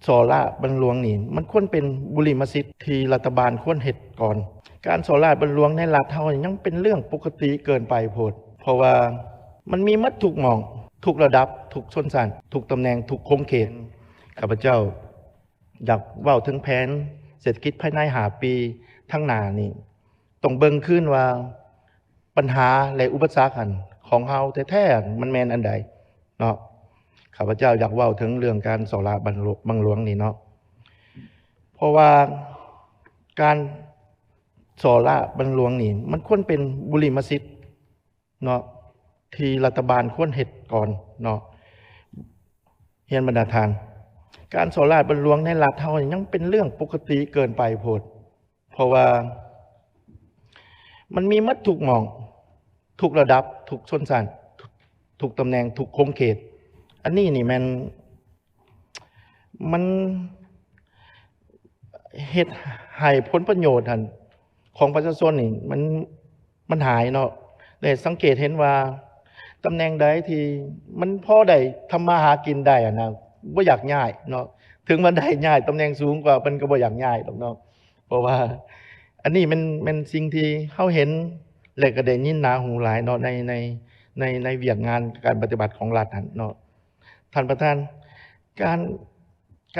สอราบรรลวงนี่มันควรเป็นบุริมสิทธิ์ที่รัฐบาลควรเฮ็ดก่อนการสอราบรรลวงในรัฐเฮายังเป็นเรื่องปกติเกินไปโพดเพราะว่ามันมีหมดทุกหม่องทุกระดับทุกชนชั้นทุกตำแหน่งทุกคงเขตข้าพเจ้าอยากเว้าถึงแผนเศรษฐกิจภายใน5 ปีข้างหน้านี่ต้องเบิ่งคืนว่าปัญหาและอุปสรรคของเฮาแท้ๆมันแม่นอันใดเนาะข้าพเจ้าอยากเว้าถึงเรื่องการสอราบรรลวงนี่เนาะเพราะว่าการสอราบรรลวงนี่มันควรเป็นบุริมสิทธิ์เนาะที่รัฐบาลควรเฮ็ดก่อนเนาะเฮียนบรรดาทานการสอราบรรลวงในรัฐเฮายังเป็นเรื่องปกติเกินไปโพดเพราะว่ามันมีหมดทุกหม่องทุกระดับทุกชนชั้นทุกตำแหน่งทุกคงเขตอันนี้นี่มันเฮ็ดให้ผลประโยชน์ของประชาชนนี่มันหายเนาะได้สังเกตเห็นว่าตำแหน่งใดที่มันพอได้ทำมาหากินได้นะบ่อยากย้ายเนาะถึงมันได้ย้ายตำแหน่งสูงกว่ามันก็บ่อยากย้ายดอกเนาะเพราะว่าอันนี้มันสิ่งที่เฮาเห็นและก็ได้ยินหนาหูหลายเนาะในเวียกงานการปฏิบัติของรัฐเนาะท่านประธานก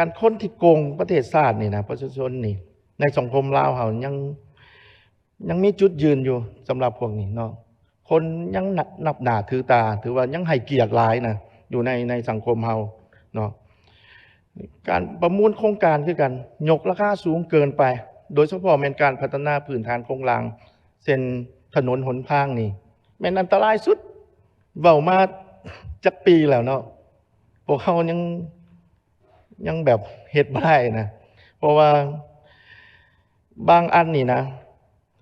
ารคนที่โกงประเทศชาตินี่นะประชาชนนี่ในสังคมลาวเฮายังมีจุดยืนอยู่สำหรับพวกนี้เนาะคนยังนับหน้าถือตาถือว่ายังให้เกียรติหลายนะอยู่ในสังคมเฮาเนาะการประมูลโครงการคือกันยกราคาสูงเกินไปโดยเฉพาะแม่นการพัฒนาพื้นฐานโครงรางเส้นถนนหนทางนี่แม่นอันตรายสุดเว้ามาจักปีแล้วเนาะพวกเขายังแบบเฮ็ดบ่ได้นะเพราะว่าบางอันนี่นะ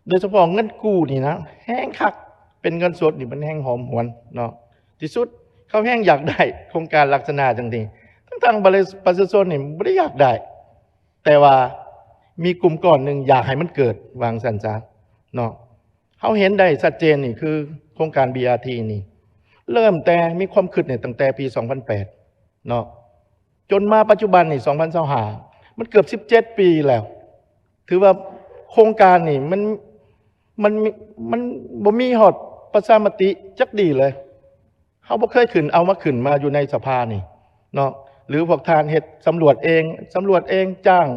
โดยเฉพาะเงินกู้นี่นะแห้งคักเป็นเงินสดนี่มันแห้งหอมหวนเนาะที่สุดเขาแห้งอยากได้โครงการลักษณะจังซี่ทั้งประชาชนนี่บ่ได้อยากได้แต่ว่ามีกลุ่มก้อนหนึ่งอยากให้มันเกิดวางสันซะเนาะเขาเห็นได้ชัดเจนนี่คือโครงการ BRT นี่เริ่มแต่มีความคิดเนี่ยตั้งแต่ปี 2008 เนาะจนมาปัจจุบันนี่2025มันเกือบ17 ปีแล้วถือว่าโครงการนี่มันบ่มีฮอดประชามติจักดีเลยเฮาบ่เคยเอามาขึ้นมาอยู่ในสภานี่เนาะหรือพวกทานเฮ็ดสำรวจเองจ้าง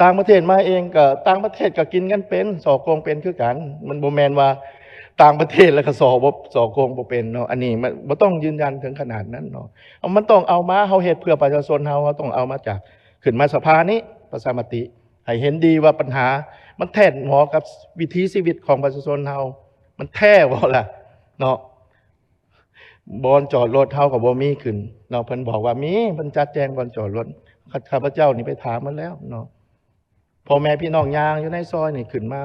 ต่างประเทศมาเองก็ต่างประเทศก็กินกันเป็นสอโกงเป็นคือกันมันบ่แม่นว่าต่างประเทศแล้วก็สอโกงบ่เป็นเนาะอันนี้มันบ่ต้องยืนยันถึงขนาดนั้นเนาะมันต้องเอามาเฮาเฮ็ดเพื่อประชาชนเฮาต้องเอามาจากขึ้นมาสภานี้ประชามติให้เห็นดีว่าปัญหามันแท้เหมาะกับวิถีชีวิตของประชาชนเฮามันแท้บ่ล่ะเนาะบ่อนจอดรถเฮาก็บ่มีขึ้นเนาะเพิ่นบอกว่ามีเพิ่นจัดแจงบ่อนจอดรถข้าพเจ้านี่ไปถามมาแล้วเนาะพ่อแม่พี่น้องย่างอยู่ในซอยนี่ขึ้นมา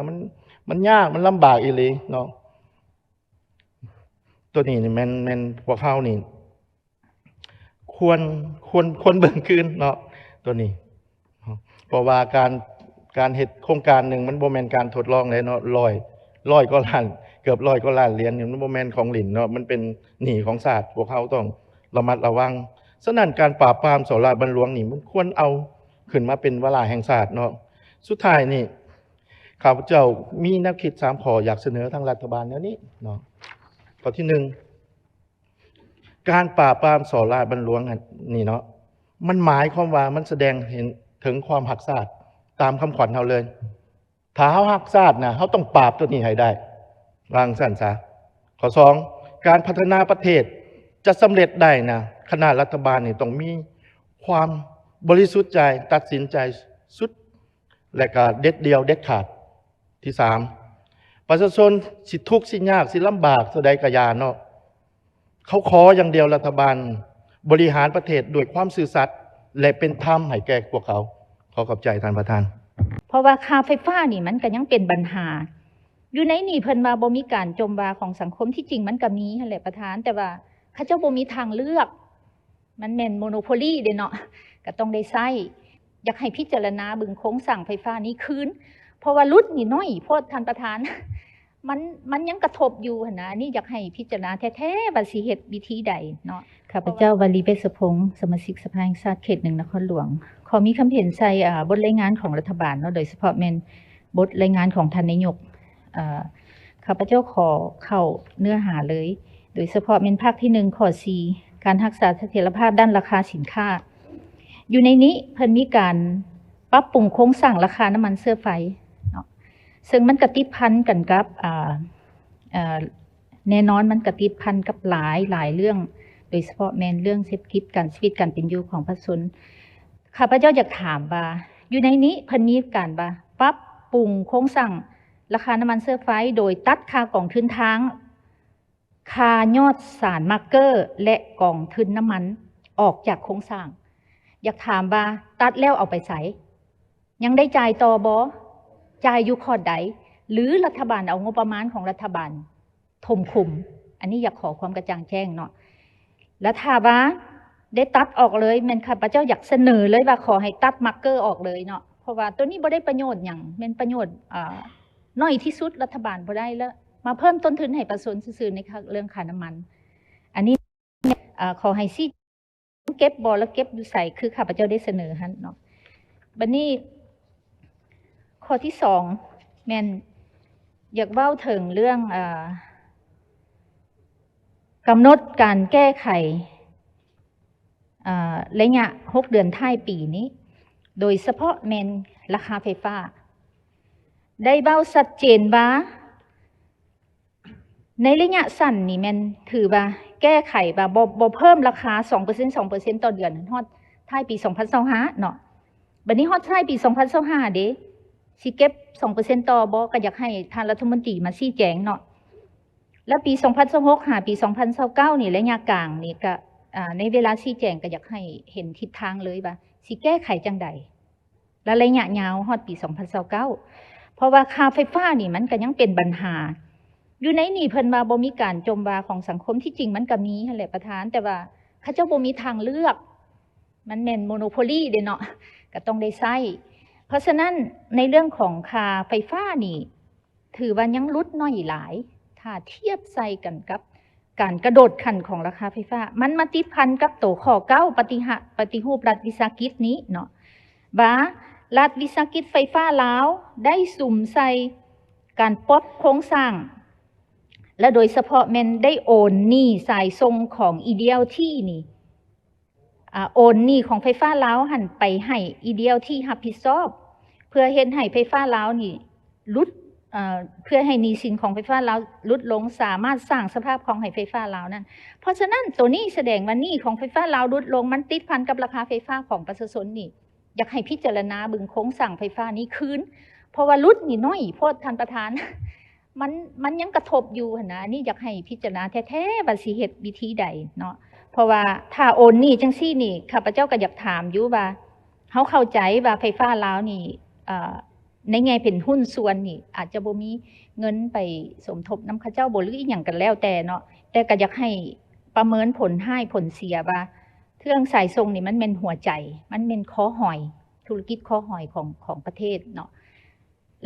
มันยากมันลำบากอีหลีเนาะตัวนี้นี่แม่นพวกเฮานี่ควรเบิ่งคืนเนาะตัวนี้เพราะว่าการเฮ็ดโครงการหนึ่งมันบ่แม่นการทดลองเลยเนาะร้อยก็ล้านเกือบ100ก็ล้านเหรียญนี่มันบ่แม่นของหลินเนาะมันเป็นหนี้ของชาติพวกเฮาต้องระมัดระวังฉะนั้นการปราบปรามสอราบรรลวงนี่มันควรเอาขึ้นมาเป็นวาระแห่งชาติเนาะสุดท้ายนี่ข้าพเจ้ามีแนวคิด3ข้ออยากเสนอทางรัฐบาลแนวนี้เนาะข้อที่1การปราบปรามสอราบรรลวงนี่เนาะมันหมายความว่ามันแสดงเห็นถึงความรักชาติตามคำขวัญเฮาเลยถ้าเฮารักชาตินะเฮาต้องปราบตัวนี้ให้ได้วางสั่นซะข้อ2การพัฒนาประเทศจะสำเร็จได้นะคณะรัฐบาลนี่ต้องมีความบริสุทธิ์ใจตัดสินใจสุดและก็เด็ดเดียวเด็ดขาดที่3ประชาชนสิทุกข์สิยากสิลำบากเท่าใดก็อย่าเนาะเขาขออย่างเดียวรัฐบาลบริหารประเทศด้วยความซื่อสัตย์และเป็นธรรมให้แก่พวกเขาขอขอบใจท่านประธานเพราะว่าค่าไฟฟ้านี่มันก็ยังเป็นปัญหาอยู่ในนี่เพิ่นว่าบ่มีการจมวาของสังคมที่จริงมันก็มีหั่นแหละประธานแต่ว่าเขาเจ้าบ่มีทางเลือกมันแม่นโมโนโพลีเด้เนาะก็ต้องได้ใช้อยากให้พิจารณาบึงโครงสร้างไฟฟ้านี้คืนเพราะว่ารุดนี่น้อยโพดท่านประธานมันยังกระทบอยู่หั่นนะนี่อยากให้พิจารณาแท้ๆว่าสิเฮ็ดวิธีใดเนาะ ข้าพเจ้าวลีเวชพงศ์สมาชิกสภาแห่งชาติเขตหนึ่งนครหลวงขอมีคำเห็นใส่บทรายงานของรัฐบาลเนาะโดยเฉพาะแม่นบทรายงานของท่านนายกข้าพเจ้าขอเข้าเนื้อหาเลยโดยเฉพาะแม่นภาคที่1ข้อ4การรักษาเสถียรภาพด้านราคาสินค้าอยู่ในนี้เพิ่นมีการปรับปรุงโครงสร้างราคาน้ำมันเชื้อไฟเนาะซึ่งมันกระติดพันกันกับแน่นอนมันกระติดพันกับหลายเรื่องโดยเฉพาะแม่นเรื่องเศรษฐกิจการชีวิตการเป็นอยู่ของประชาชนข้าพเจ้าอยากถามว่าอยู่ในนี้เพิ่นมีการว่าปรับปรุงโครงสร้างราคาน้ำมันเชื้อไฟโดยตัดค่ากองทุนทางค่ายอดสารมาร์เกอร์และกองทุนน้ำมันออกจากโครงสร้างอยากถามว่าตัดแล้วเอาไปใส่ยังได้จ่ายต่อบ่จ่ายอยู่ข้อใดหรือรัฐบาลเอางบประมาณของรัฐบาลถมคุมอันนี้อยากขอความกระจ่างแจ้งเนาะแล้วถ้าว่าได้ตัดออกเลยแม่นข้าพเจ้าอยากเสนอเลยว่าขอให้ตัดมาร์เกอร์ออกเลยเนาะเพราะว่าตัวนี้บ่ได้ประโยชน์อย่างแม่นประโยชน์น้อยที่สุดรัฐบาลบ่ได้แล้วมาเพิ่มต้นทุนให้ประชาชนซื่อๆในเรื่องค่าน้ำมันอันนี้ขอให้ซี่เก็บบ่แล้วเก็บอยู่ใส่คือข้าพเจ้าได้เสนอหั่นเนาะบัดนี้ข้อที่2แม่นอยากเว้าถึงเรื่องกำหนดการแก้ไขระยะ6 เดือนท้ายปีนี้โดยเฉพาะแม่นราคาไฟฟ้าได้เว้าชัดเจนว่าในระยะสั้นนี่แม่นถือว่าแก้ไขว่าบ่เพิ่มราคา 2% ต่อเดือนฮอดท้ายปี2025เนาะบัดนี้ฮอดท้ายปี2025เด้สิเก็บ 2% ต่อบ่ก็อยากให้ท่านรัฐมนตรีมาชี้แจงเนาะแล้วปี2026หาปี2029นี่ระยะกลางนี่ก็ในเวลาชี้แจงก็อยากให้เห็นทิศทางเลยว่าสิแก้ไขจังใดและระยะยาวฮอดปี2029เพราะว่าค่าไฟฟ้านี่มันก็ยังเป็นปัญหาอยู่ในนี่เพิ่นว่าบ่มีการจมวาของสังคมที่จริงมันก็มีนั่นแหละประธานแต่ว่าเขาเจ้าบ่มีทางเลือกมันแม่นโมโนโพลีเด้เนาะก็ต้องได้ใช้เพราะฉะนั้นในเรื่องของค่าไฟฟ้านี่ถือว่ายังลดน้อยหลายถ้าเทียบใส่กันกับการกระโดดขั้นของราคาไฟฟ้ามันมาติดพันกับตัวข้อ9ปฏิรูปรัฐวิสาหกิจนี้เนาะว่ารัฐวิสาหกิจไฟฟ้าลาวได้สุ่มใส่การปลดโครงสร้างและโดยเฉพาะแม่นได้โอนหนี้สายทรงของ EDLT นี่โอนหนี้ของไฟฟ้าลาวหันไปให้ EDLT รับผิดชอบเพื่อเฮ็ดให้ไฟฟ้าลาวนี่ลดเพื่อให้หนี้สินของไฟฟ้าลาวลดลงสามารถสร้างสภาพคล่องให้ไฟฟ้าลาวนั้นเพราะฉะนั้นตัวนี้แสดงว่าหนี้ของไฟฟ้าลาวลดลงมันติดพันกับราคาไฟฟ้าของประชาชนนี่อยากให้พิจารณาบึงโครงสร้างไฟฟ้านี้คืนเพราะว่าลดนี่น้อยโพดท่านประธานมันยังกระทบอยู่นะนี่อยากให้พิจารณาแท้ๆว่าสิเฮ็ดวิธีใดเนาะเพราะว่าถ้าโอนหนี้จังซี่นี่ข้าพเจ้าก็อยากถามอยู่ว่าเฮาเข้าใจว่าไฟฟ้าลาวนี่ในแง่เป็นหุ้นส่วนนี่อาจจะบ่มีเงินไปสมทบนำข้าเจ้าบ่หรืออีหยังกันแล้วแต่เนาะแต่ก็อยากให้ประเมินผลให้ผลเสียว่าเครื่องสายส่งนี่มันเป็นหัวใจมันเป็นคอหอยธุรกิจคอหอยของประเทศเนาะ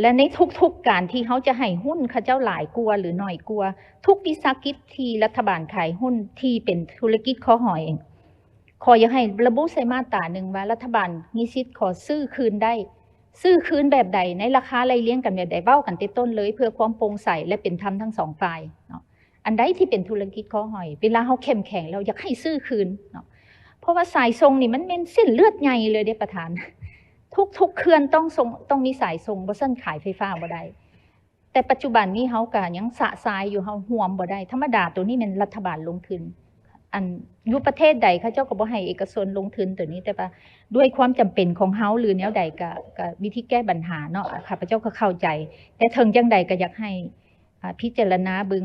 และในทุกการที่เขาจะให้หุ้นข้าเจ้าหลายกลัวหรือน้อยกลัวทุกวิสาหกิจที่รัฐบาลขายหุ้นที่เป็นธุรกิจคอหอยขออยากให้ระบุใส่มาตราหนึ่งว่ารัฐบาลมีสิทธิ์ขอซื้อคืนได้ซื้อคืนแบบใดในราคาไล่เลี้ยงกันแบบใดเว้ากันแต่ต้นเลยเพื่อความโปร่งใสและเป็นธรรมทั้งสองฝ่ายเนาะอันใดที่เป็นธุรกิจคอหอยเวลาเขาเข้มแข็งแล้วอยากให้ซื้อคืนเนาะเพราะว่าสายทรงนี่มันเป็นเส้นเลือดใหญ่เลยเด้ประธานทุกเขื่อนต้องมีสายส่งบ่ซั่นขายไฟฟ้าบ่ได้แต่ปัจจุบันนี้เฮาก็ยังสะสายอยู่เฮาห่วมบ่ได้ธรรมดาตัวนี้มันรัฐบาลลงทุนอันอยู่ประเทศใดเขาเจ้าก็บ่ให้เอกชนลงทุนตัวนี้แต่ว่าด้วยความจำเป็นของเฮาหรือแนวใดก็วิธีแก้ปัญหาเนาะข้าพเจ้าก็เข้าใจแต่ถึงจังใดก็อยากให้พิจารณาบึง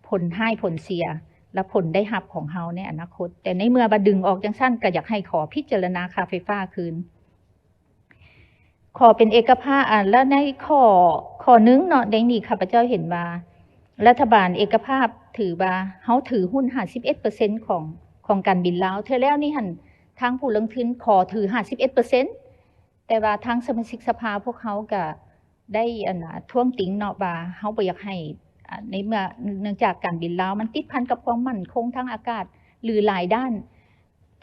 ผลให้ผลเสียและผลได้รับของเฮาในอนาคตแต่ในเมื่อบ่ดึงออกจังซั่นก็อยากให้ขอพิจารณาค่าไฟฟ้าคืนขอเป็นเอกภาพแล้วในข้อนึงเนาะในนี้ข้าพเจ้าเห็นว่ารัฐบาลเอกภาพถือว่าเฮาถือหุ้น 51% ของการบินลาวเทื่อแล้วนี่หั่นทางผู้ลงทุนขอถือ 51% แต่ว่าทางสมาชิกสภาพวกเขาก็ได้ท้วงติงเนาะว่าเฮาบ่อยากให้ในเมื่อเนื่องจากการบินลาวมันติดพันกับความมั่นคงทางอากาศ หรือหลายด้าน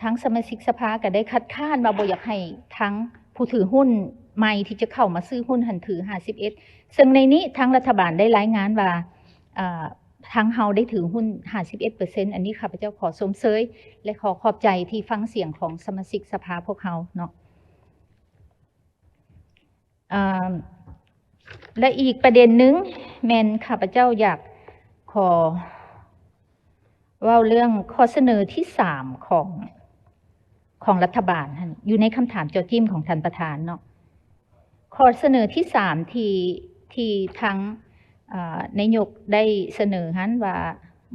ทั้งสมาชิกสภาก็ได้คัดค้านว่าบ่อยากให้ทั้งผู้ถือหุ้นใหม่ที่จะเข้ามาซื้อหุ้นหันถือ51ซึ่งในนี้ทางรัฐบาลได้รายงานว่าทางเฮาได้ถือหุ้น51%อันนี้ข้าพเจ้าขอชมเชยและขอขอบใจที่ฟังเสียงของสมาชิกสภาพวกเฮาเนาะและอีกประเด็นหนึ่งแม่นข้าพเจ้าอยากขอเว่าเรื่องข้อเสนอที่3ของรัฐบาลอยู่ในคำถามโจทย์จิ้มของท่านประธานเนาะข้อเสนอที่3ที่ทั้งนายกได้เสนอหันว่า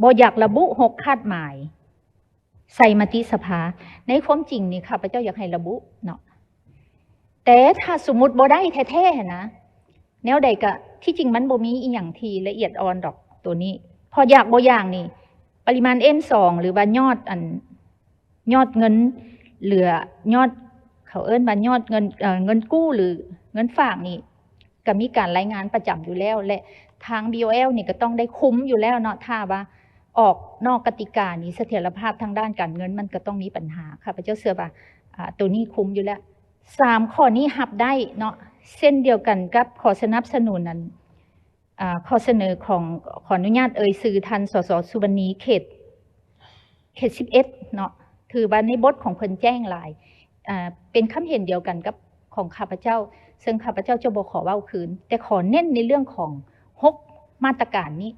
บ่อยากระบุ6คาดหมายใส่มติสภาในความจริงนี่ข้าพเจ้าอยากให้ระบุเนาะแต่ถ้าสมมุติบ่ได้แท้ๆนะแนวใดก็ที่จริงมันบ่มีอีหยังที่ละเอียดอ่อนดอกตัวนี้พออยากบ่อย่างนี่ปริมาณ M2 หรือว่ายอดเงินเหลือยอดเขาเอิ้นว่ายอดเงินกู้หรือเงินฝากนี่ก็มีการรายงานประจำอยู่แล้วและทาง BOL นี่ก็ต้องได้คุ้มอยู่แล้วเนาะถ้าว่าออกนอกกติกานี้เสถียรภาพทางด้านการเงินมันก็ต้องมีปัญหาค่ะพระเจ้าเชื่อว่าตัวนี้คุ้มอยู่แล้ว3ข้อนี้หับได้เนาะเส้นเดียวกันกับขอสนับสนุนนั้นข้อเสนอของขออนุญาตสื่อทันสสสุวรรณีเขต11เนาะถือว่าในบทของเพิ่นแจ้งหลายเป็นคำเห็นเดียวกันกับของข้าพเจ้าซึ่งข้าพเจ้าจะบ่ขอเว้าคืนแต่ขอเน้นในเรื่องของ6มาตรการนี้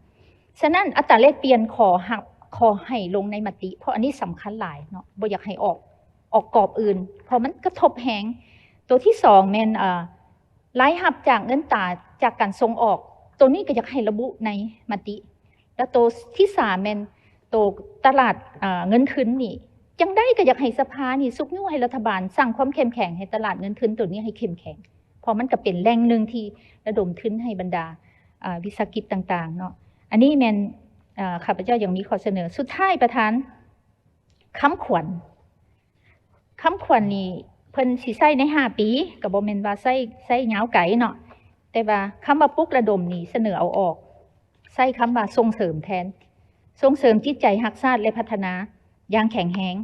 ฉะนั้นอัตราแลกเปลี่ยนขอให้ลงในมติเพราะอันนี้สำคัญหลายเนาะบ่อยากให้ออกกรอบอื่นเพราะมันกระทบแฮงตัวที่2แม่นรายรับจากเงินตราจากการส่งออกตัวนี้ก็อยากให้ระบุในมติแล้วตัวที่3แม่นตัวตลาดเงินทุนนี่จังได้ก็อยากให้สภานี่ซุกนิ้วให้รัฐบาลสร้างความเข้มแข็งให้ตลาดเงินทุนตัวนี้ให้เข้มแข็งเพราะมันก็เป็นแหล่งหนึ่งที่ระดมทุนให้บรรดาวิสาหกิจต่างๆเนาะอันนี้แม่นข้าพเจ้ายังมีข้อเสนอสุดท้ายประธานค้ำขวัญนี่เพิ่นสิใช้ใน5ปีก็บ่แม่นว่าใช้ยาวไกลเนาะแต่ว่าคำว่าปลุกระดมนี่เสนอเอาออกใช้คำว่าส่งเสริมแทนส่งเสริมจิตใจรักชาติและพัฒนาอย่างแข็งแรง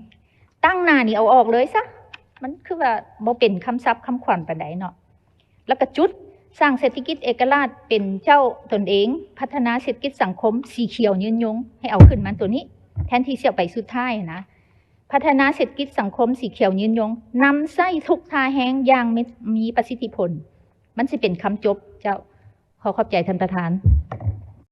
ตั้งหน้านี่เอาออกเลยซะมันคือว่าบ่เป็นคำศัพท์คำขวัญปานใดเนาะแล้วก็จุดสร้างเศรษฐกิจเอกราชเป็นเจ้าตนเองพัฒนาเศรษฐกิจสังคมสีเขียวยืนยงให้เอาขึ้นมาตัวนี้แทนที่เสียไปสุดท้ายนะพัฒนาเศรษฐกิจสังคมสีเขียวยืนยงนำใส่ทุกทาแห้งอย่างมีประสิทธิผลมันสิเป็นคำจบเจ้าขอขอบใจท่านประธาน